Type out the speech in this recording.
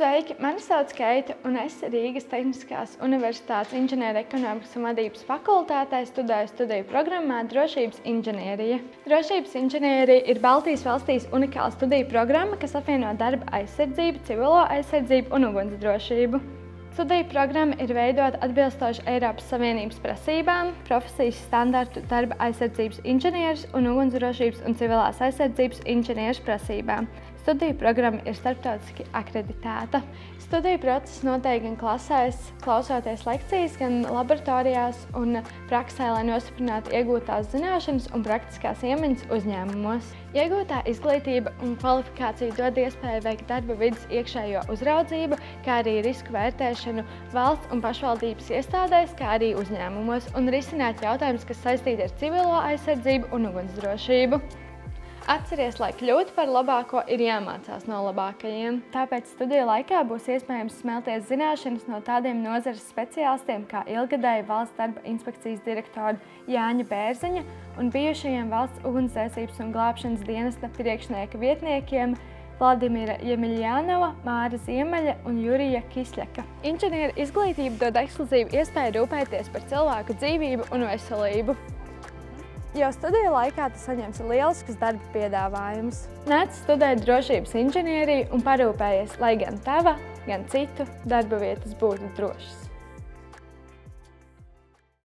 Sveiki! Mani sauc Keita, un es Rīgas Tehniskās Universitātes Inženierekonomikas un vadības fakultātē studēju programmā Drošības inženierija. Drošības inženierija ir Baltijas valstīs unikāla studiju programma, kas apvieno darba aizsardzību, civilo aizsardzību un ugunsdrošību. Studiju programma ir veidota atbilstoši Eiropas Savienības prasībām, profesijas standartu darba aizsardzības inženieris un ugunsdrošības un civilās aizsardzības inženieris prasībām. Studiju programma ir starptautiski akreditēta. Studiju process notiek gan klasēs, klausoties lekcijas, gan laboratorijās un praksē, lai nostiprinātu iegūtās zināšanas un praktiskās iemaņas uzņēmumos. Iegūtā izglītība un kvalifikācija dod iespēju veikt darba vides iekšējo uzraudzību, kā arī risku vērtēšanu valsts un pašvaldības iestādēs, kā arī uzņēmumos, un risināt jautājumus, kas saistīti ar civilo aizsardzību un ugunsdrošību. Atceries, lai kļūtu par labāko, ir jāmācās no labākajiem. Tāpēc studiju laikā būs iespējams smelties zināšanas no tādiem nozares speciālistiem kā ilgadēja valsts darba inspekcijas direktora Jāņa Bērziņa un bijušajiem valsts ugunsdzēsības un glābšanas dienesta priekšnieka vietniekiem Vladimira Jemeļjanova, Māra Ziemeļa un Jurija Kisļaka. Inženieru izglītība dod ekskluzīvu iespēju rūpēties par cilvēku dzīvību un veselību. Jau studiju laikā tu saņemsi lieliskus darba piedāvājumus. Nāc studēt drošības inženieriju un parūpējies, lai gan tava, gan citu darba vietas būtu drošas.